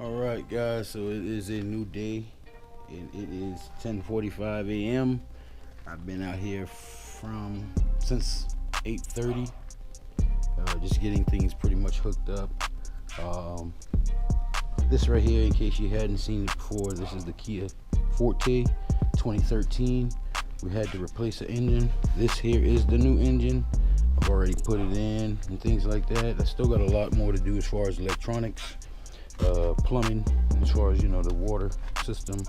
All right, guys. So it is a new day, and it is 10:45 a.m. I've been out here from since 8:30, just getting things pretty much hooked up. Um, this right here, in case you hadn't seen it before, this is the Kia Forte 2013. We had to replace the engine. This here is the new engine. I've already put it in and things like that. I still got a lot more to do as far as electronics. Plumbing, as far as the water system.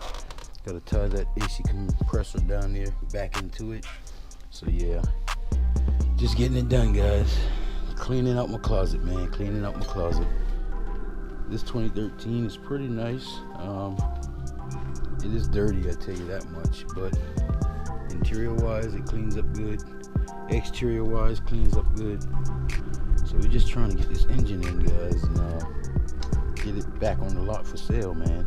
Got to tie that AC compressor down there back into it. So yeah, just getting it done, guys. Cleaning out my closet, man. Cleaning out my closet. This 2013 is pretty nice. It is dirty, I tell you that much, but interior wise it cleans up good. Exterior wise cleans up good. So we're just trying to get this engine in, guys, and get it back on the lot for sale, man.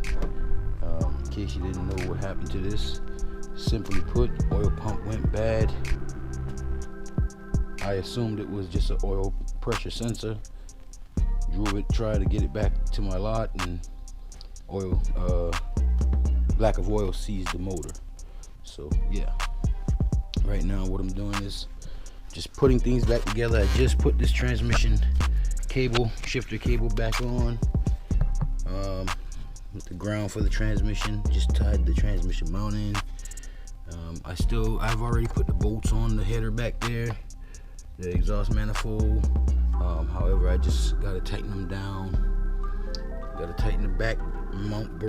In case you didn't know what happened to this, simply put, oil pump went bad. I assumed it was just an oil pressure sensor. Drove it, tried to get it back to my lot, and lack of oil seized the motor. So yeah, right now what I'm doing is just putting things back together. I just put this transmission shifter cable back on. With the ground for the transmission, just tied the transmission mount in. I've already put the bolts on the header back there, the exhaust manifold. However, I just gotta tighten them down. Gotta tighten the back mount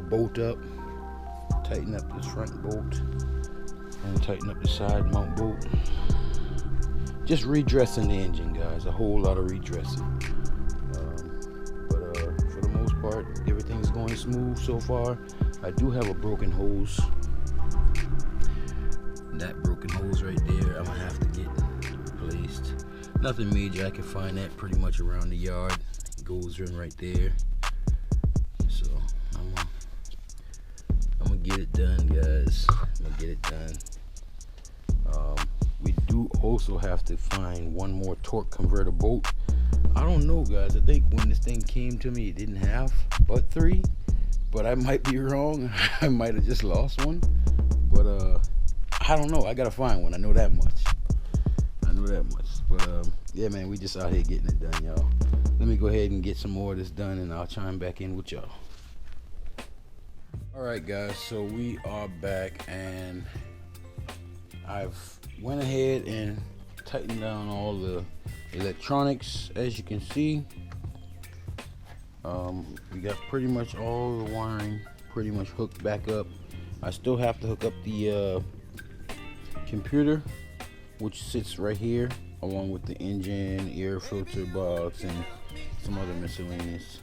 bolt up, tighten up this front bolt, and tighten up the side mount bolt. Just redressing the engine, guys. A whole lot of redressing. For the most part, everything's going smooth so far. I do have a broken hose. That broken hose right there, I'm gonna have to get replaced. Nothing major. I can find that pretty much around the yard. It goes in right there. So I'm gonna get it done, guys. I'm gonna get it done. We do also have to find one more torque converter bolt. I don't know, guys. I think when this thing came to me, it didn't have but 3, but I might be wrong. I might have just lost one, but I don't know. I gotta find one. I know that much. But yeah, man, we just out here getting it done, y'all. Let me go ahead and get some more of this done, and I'll chime back in with y'all. All right, guys. So we are back, and I've went ahead and tightened down all the electronics. As you can see, we got pretty much all the wiring pretty much hooked back up. I still have to hook up the computer, which sits right here, along with the engine, air filter box, and some other miscellaneous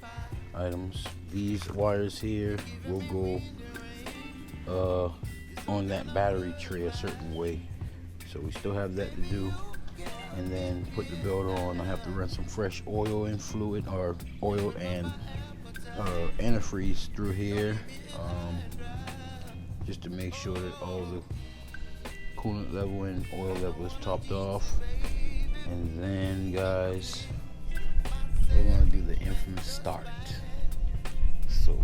items. These wires here will go on that battery tray a certain way, so we still have that to do. And then put the builder on. I have to run some fresh oil and fluid, or oil and antifreeze through here, just to make sure that all the coolant level and oil level is topped off. And then, guys, we're gonna do the infamous start. So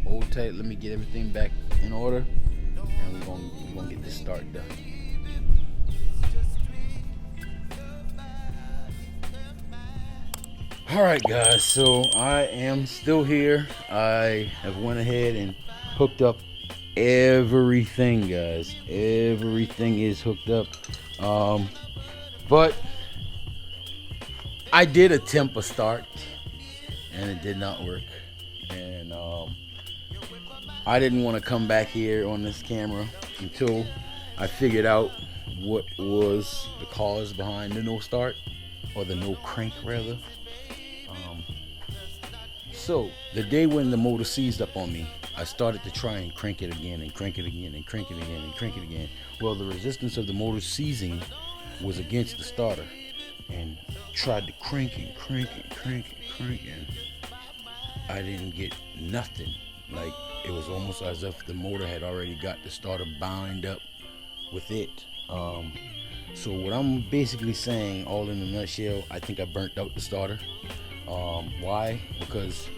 hold tight, let me get everything back in order, and we're gonna get this start done. All right, guys, so I am still here. I have went ahead and hooked up everything, guys. Everything is hooked up, but I did attempt a start and it did not work. And I didn't want to come back here on this camera until I figured out what was the cause behind the no start, or the no crank rather. So the day when the motor seized up on me, I started to try and crank it again, and crank it again, and crank it again, and crank it again. Well, the resistance of the motor seizing was against the starter, and tried to crank and crank and crank and crank, and I didn't get nothing. Like, it was almost as if the motor had already got the starter bound up with it. So what I'm basically saying, all in a nutshell, I think I burnt out the starter. Why? Because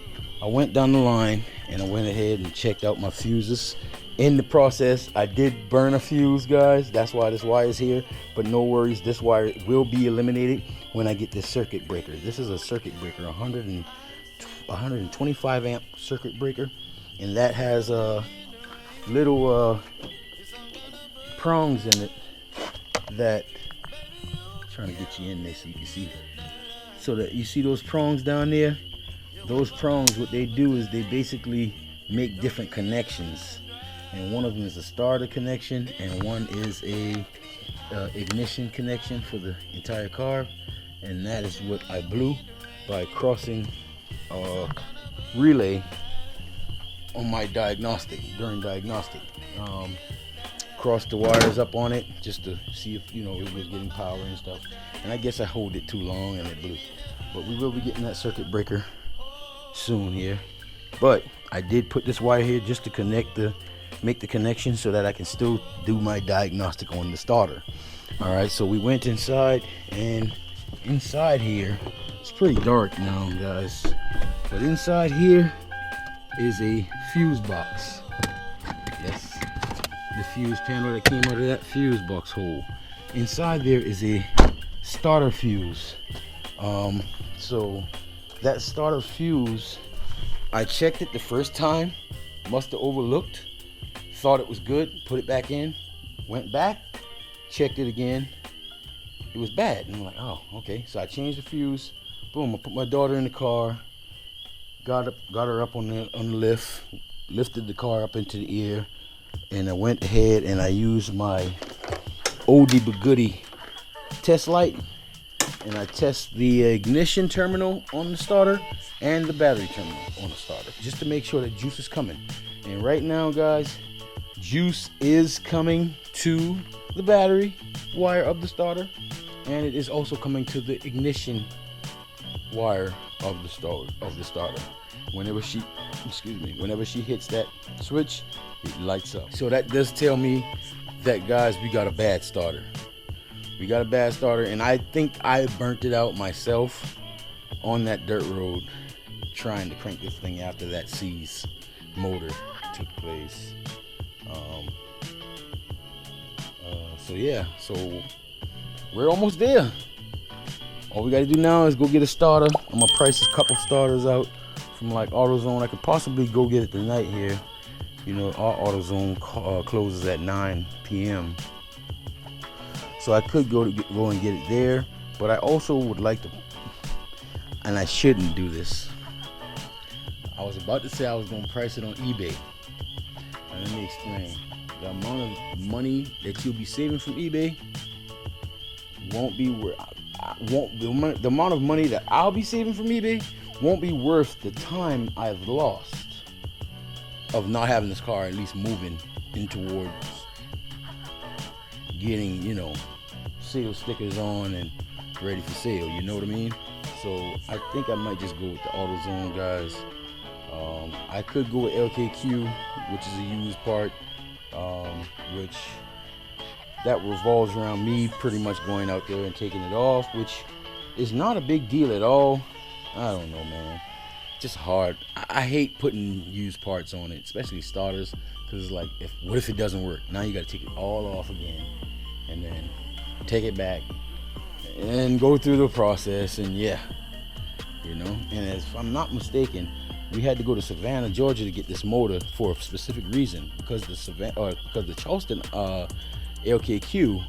I went down the line and I went ahead and checked out my fuses. In the process, I did burn a fuse, guys. That's why this wire is here. But no worries, this wire will be eliminated when I get this circuit breaker. This is a circuit breaker, 125 amp circuit breaker. And that has little prongs in it that, trying to get you in there so you can see. So that you see those prongs down there? Those prongs, what they do is they basically make different connections. And one of them is a starter connection, and one is a ignition connection for the entire car. And that is what I blew by crossing a relay on my diagnostic, during diagnostic. Crossed the wires up on it just to see if, you know, it was getting power and stuff. And I guess I hold it too long and it blew. But we will be getting that circuit breaker soon here. But I did put this wire here just to make the connection so that I can still do my diagnostic on the starter. All right, so we went inside, and inside here, it's pretty dark now, guys. But inside here is a fuse box. That's the fuse panel that came out of that fuse box hole. Inside there is a starter fuse. So that starter fuse, I checked it the first time, must have overlooked, thought it was good, put it back in, went back, checked it again, it was bad. And I'm like, oh, okay. So I changed the fuse, boom, I put my daughter in the car, got her up on the lift, lifted the car up into the air, and I went ahead and I used my oldie but goodie test light, and I test the ignition terminal on the starter and the battery terminal on the starter, just to make sure that juice is coming. And right now, guys, juice is coming to the battery wire of the starter, and it is also coming to the ignition wire of the starter. Whenever she hits that switch, it lights up. So that does tell me that, guys, we got a bad starter. We got a bad starter, and I think I burnt it out myself on that dirt road trying to crank this thing after that seize motor took place. So yeah, so we're almost there. All we gotta do now is go get a starter. I'm gonna price a couple starters out from like AutoZone. I could possibly go get it tonight here. You know, our AutoZone closes at 9 p.m. So I could go and get it there, but I also would like to, and I shouldn't do this. I was about to say I was gonna price it on eBay. And let me explain. The amount of money that you'll be saving from eBay won't be worth. The amount of money that I'll be saving from eBay won't be worth the time I've lost of not having this car at least moving in towards getting, you know, sale stickers on and ready for sale. You know what I mean? So I think I might just go with the AutoZone, guys. I could go with LKQ, which is a used part, which that revolves around me pretty much going out there and taking it off, which is not a big deal at all. I don't know, man. Just hard. I hate putting used parts on it, especially starters, because it's like, what if it doesn't work? Now you got to take it all off again, and then take it back, and go through the process, and yeah, you know. And if I'm not mistaken, we had to go to Savannah, Georgia, to get this motor for a specific reason, because the Charleston LKQ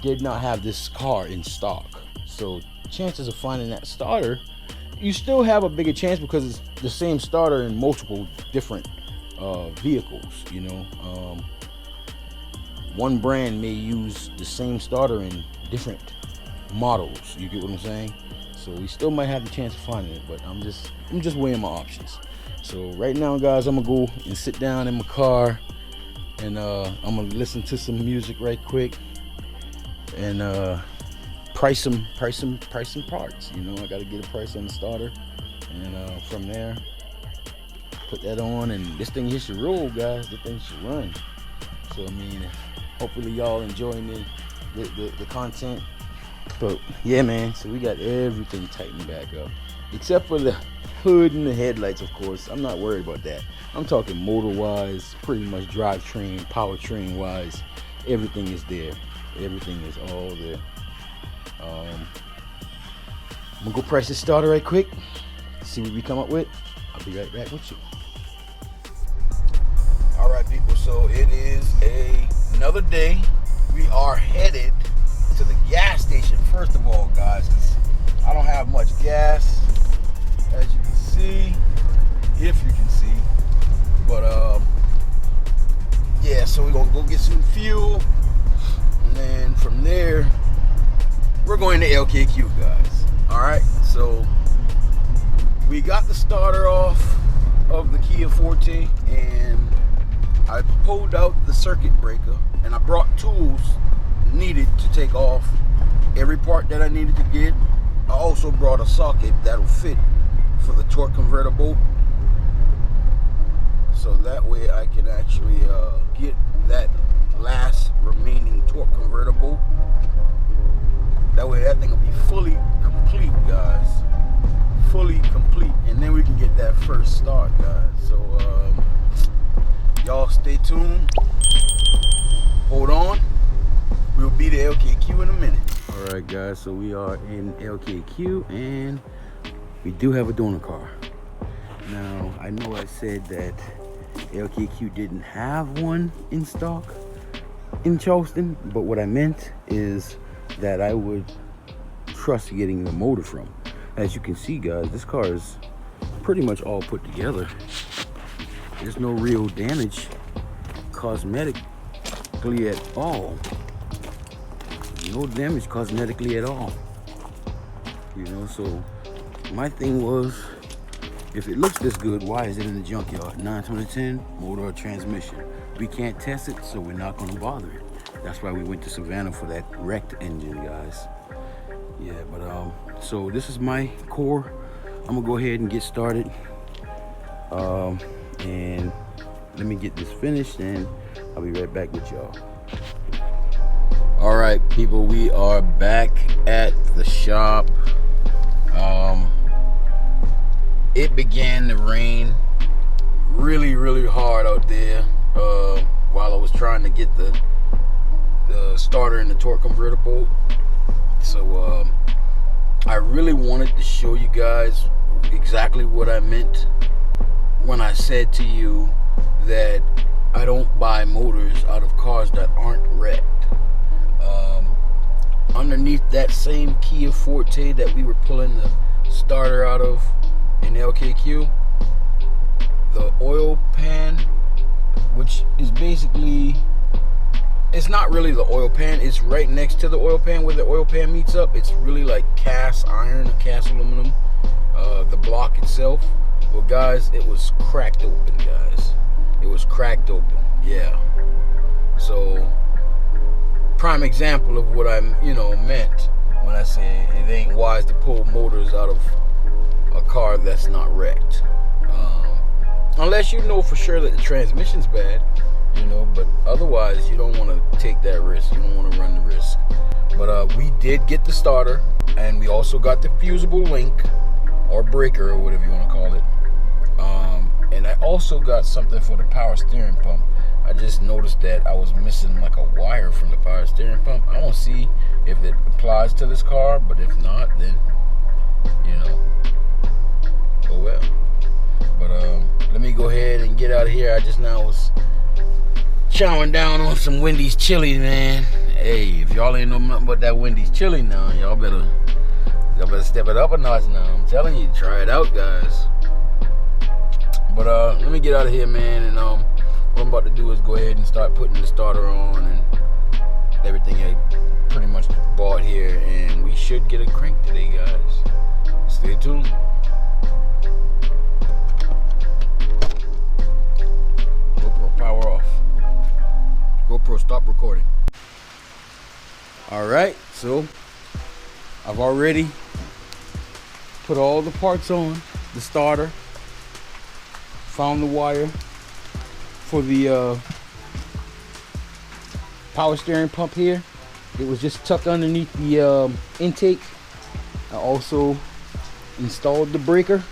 did not have this car in stock. So chances of finding that starter, you still have a bigger chance because it's the same starter in multiple different vehicles. You know, one brand may use the same starter in different models. You get what I'm saying? So we still might have the chance of finding it, but I'm just weighing my options. So right now, guys, I'm gonna go and sit down in my car, and I'm gonna listen to some music right quick, and price some parts. You know, I gotta get a price on the starter, and from there, put that on, and this thing here should roll, guys. This thing should run. So I mean, hopefully y'all enjoying the content. But yeah, man, so we got everything tightened back up, except for the hood and the headlights, of course. I'm not worried about that. I'm talking motor-wise, pretty much drivetrain, powertrain-wise. Everything is there. Everything is all there. I'm gonna go press this starter right quick, see what we come up with. I'll be right back with you. All right, people, so it is another day. We are headed to the gas station, first of all, guys, 'cause I don't have much gas, as you can see, if you can see. But yeah, so we're gonna go get some fuel, and then from there we're going to LKQ, guys. All right, so we got the starter off of the Kia Forte, and I pulled out the circuit breaker, and I brought tools needed to take off every part that I needed to get. I also brought a socket that'll fit for the torque converter bolt, so that way I can actually get that last remaining torque converter bolt. That way that thing will be fully complete, guys. Fully complete, and then we can get that first start, guys. So y'all stay tuned. Hold on. We'll be to LKQ in a minute. All right, guys. So we are in LKQ, and we do have a donor car. Now, I know I said that LKQ didn't have one in stock in Charleston, but what I meant is that I would trust getting the motor from. As you can see, guys, this car is pretty much all put together. There's no real damage cosmetically at all. No damage cosmetically at all. You know, so my thing was, if it looks this good, why is it in the junkyard? 9 out of 10, motor or transmission. We can't test it, so we're not gonna bother it. That's why we went to Savannah for that wrecked engine, guys. Yeah, but so this is my core. I'm gonna go ahead and get started. And let me get this finished, and I'll be right back with y'all. All right, people, we are back at the shop. It began to rain really hard out there while I was trying to get the starter and the torque converter bolt. So I really wanted to show you guys exactly what I meant when I said to you that I don't buy motors out of cars that aren't wrecked. Underneath that same Kia Forte that we were pulling the starter out of in LKQ, the oil pan, which is basically, it's not really the oil pan, it's right next to the oil pan where the oil pan meets up. It's really like cast iron or cast aluminum, the block itself. Well, guys, it was cracked open, guys. It was cracked open, yeah. So, prime example of what I, meant when I say it ain't wise to pull motors out of a car that's not wrecked. Unless you know for sure that the transmission's bad, but otherwise you don't want to take that risk. You don't want to run the risk. But we did get the starter, and we also got the fusible link or breaker or whatever you want to call it. And I also got something for the power steering pump. I just noticed that I was missing like a wire from the power steering pump. I want to see if it applies to this car, but if not, then oh well. But let me go ahead and get out of here. I just now was chowing down on some Wendy's chili, man. Hey, if y'all ain't know nothing about that Wendy's chili now, y'all better step it up a notch now. I'm telling you, try it out, guys. But let me get out of here, man, and what I'm about to do is go ahead and start putting the starter on and everything I pretty much bought here, and we should get a crank today, guys. Stay tuned. GoPro power off. GoPro stop recording. All right, so I've already put all the parts on the starter, found the wire for the power steering pump here. It was just tucked underneath the intake. I also installed the breaker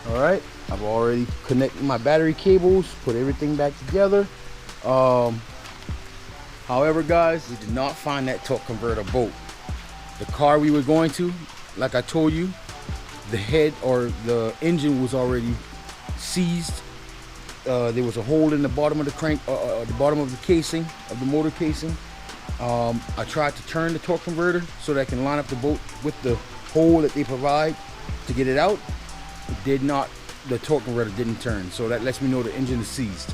All right, I've already connected my battery cables, put everything back together. However, guys, we did not find that torque converter bolt. The car we were going to, like I told you, the head or the engine was already seized. There was a hole in the bottom of the crank, the bottom of the casing, of the motor casing. I tried to turn the torque converter so that I can line up the bolt with the hole that they provide to get it out. It did not, the torque converter didn't turn, so that lets me know the engine is seized.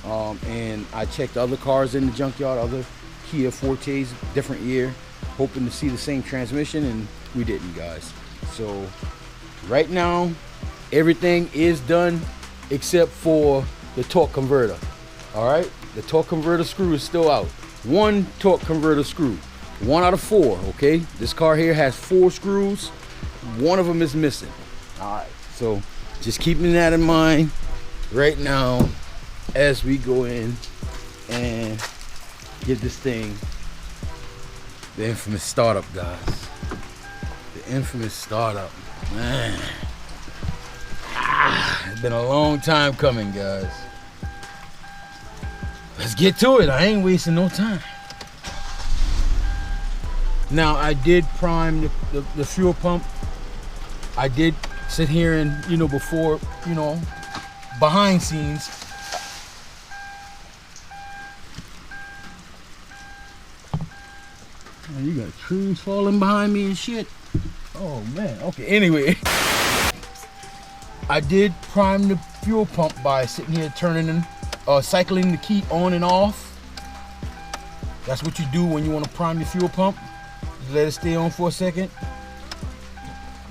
And I checked other cars in the junkyard, other Kia Fortes, different year, hoping to see the same transmission, and we didn't, guys. So right now, everything is done except for the torque converter. All right, the torque converter screw is still out. One torque converter screw, 1 out of 4. Okay, this car here has 4 screws. One of them is missing. All right, so just keeping that in mind right now as we go in and get this thing, the infamous startup, guys. The infamous startup, man. It's been a long time coming, guys. Let's get to it. I ain't wasting no time. Now, I did prime the fuel pump. I did sit here and, before, behind scenes. Man, you got trees falling behind me and shit. Oh, man. Okay, anyway. I did prime the fuel pump by sitting here cycling the key on and off. That's what you do when you want to prime your fuel pump. Just let it stay on for a second.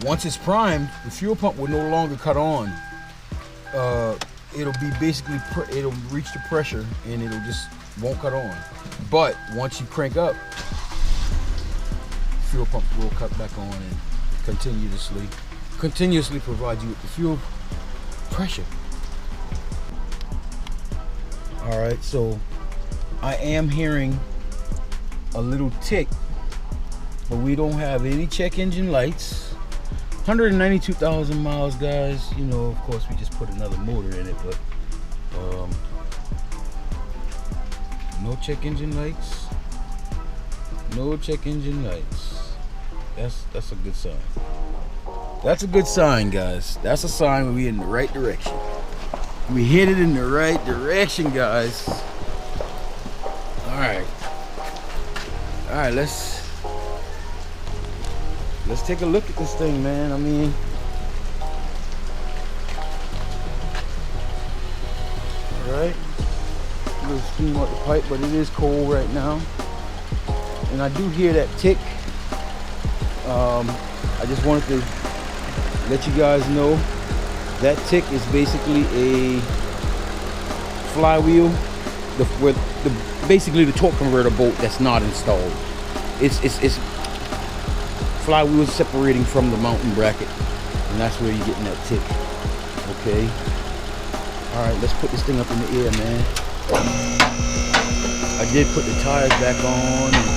Once it's primed, the fuel pump will no longer cut on. It'll be basically, it'll reach the pressure and it'll just won't cut on. But once you crank up, the fuel pump will cut back on and continuously provide you with the fuel pressure. All right, so I am hearing a little tick, but we don't have any check engine lights. 192,000 miles, guys. Of course, we just put another motor in it, but no check engine lights. No check engine lights. That's a good sign. That's a good sign, guys. That's a sign we're in the right direction. We headed in the right direction, guys. All right, let's take a look at this thing, man. I mean, all right, a little steam out the pipe, but it is cold right now, and I do hear that tick. I just wanted to let you guys know that tick is basically a flywheel, basically the torque converter bolt that's not installed. It's flywheel separating from the mounting bracket, and that's where you're getting that tick. Okay. All right, let's put this thing up in the air, man. I did put the tires back on, and,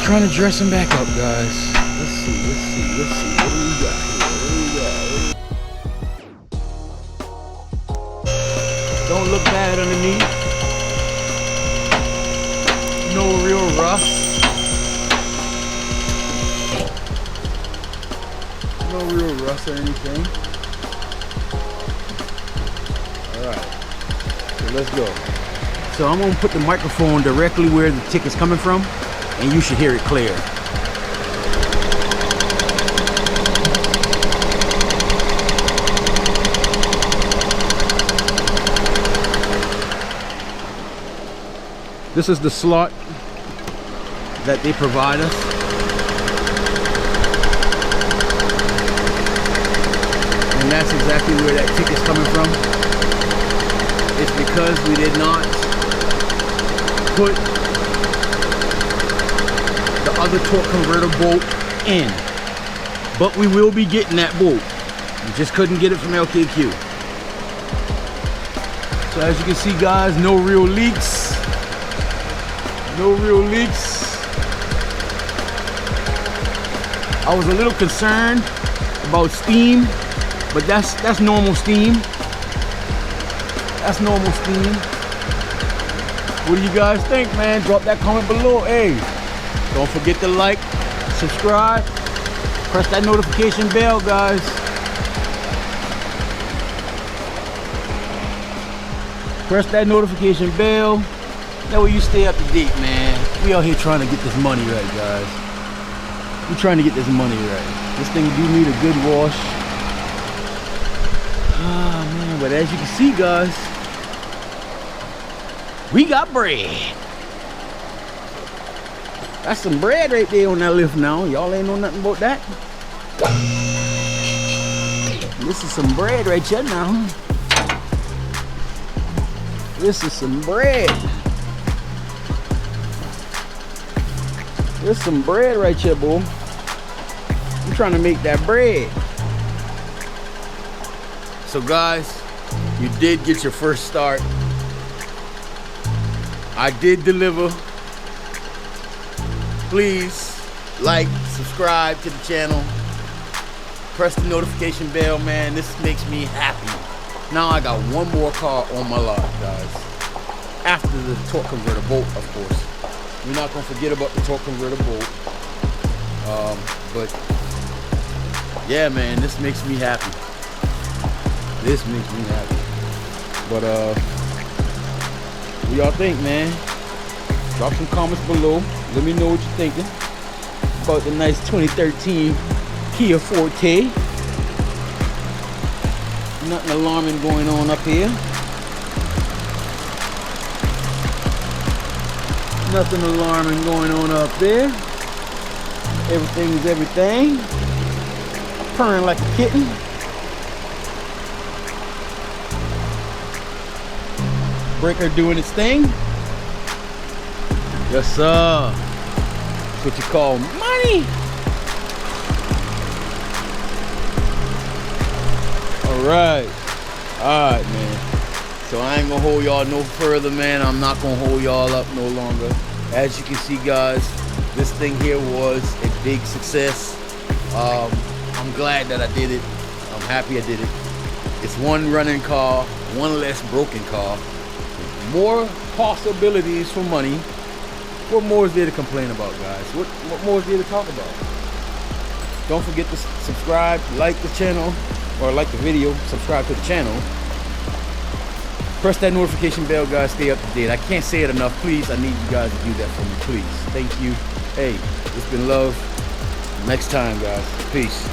trying to dress them back up, guys. Let's see. What do we got here? Don't look bad underneath. No real rust. No real rust or anything. Alright. So let's go. So I'm going to put the microphone directly where the tick is coming from, and you should hear it clear. This is the slot that they provide us. And that's exactly where that tick is coming from. It's because we did not put the other torque converter bolt in. But we will be getting that bolt. We just couldn't get it from LKQ. So as you can see, guys, no real leaks. No real leaks. I was a little concerned about steam, but that's normal steam. That's normal steam. What do you guys think, man? Drop that comment below. Hey, don't forget to like, subscribe, press that notification bell, guys. Press that notification bell. That way you stay up to date, man. We out here trying to get this money right, guys. We trying to get this money right. This thing do need a good wash. Ah, man, but as you can see, guys, we got bread. That's some bread right there on that lift now. Y'all ain't know nothing about that. This is some bread right here now. This is some bread. There's some bread right here, boy. I'm trying to make that bread. So guys, you did get your first start. I did deliver. Please like, subscribe to the channel. Press the notification bell, man. This makes me happy. Now I got one more car on my lot, guys. After the torque converter bolt, of course. We're not gonna forget about the torque converter bolt. But yeah, man, this makes me happy. This makes me happy. But what y'all think, man? Drop some comments below. Let me know what you're thinking about the nice 2013 Kia Forte. Nothing alarming going on up here. Nothing alarming going on up there. Everything is everything. Purring like a kitten. Breaker doing its thing. Yes, sir. That's what you call money. Alright, man. So I ain't gonna hold y'all no further, man. I'm not gonna hold y'all up no longer. As you can see, guys, this thing here was a big success. I'm glad that I did it. I'm happy I did it. It's one running car, one less broken car. More possibilities for money. What more is there to complain about, guys? What more is there to talk about? Don't forget to subscribe, like the channel, or like the video, subscribe to the channel. Press that notification bell, guys. Stay up to date. I can't say it enough. Please, I need you guys to do that for me, please. Thank you. Hey, it's been love. Next time, guys. Peace.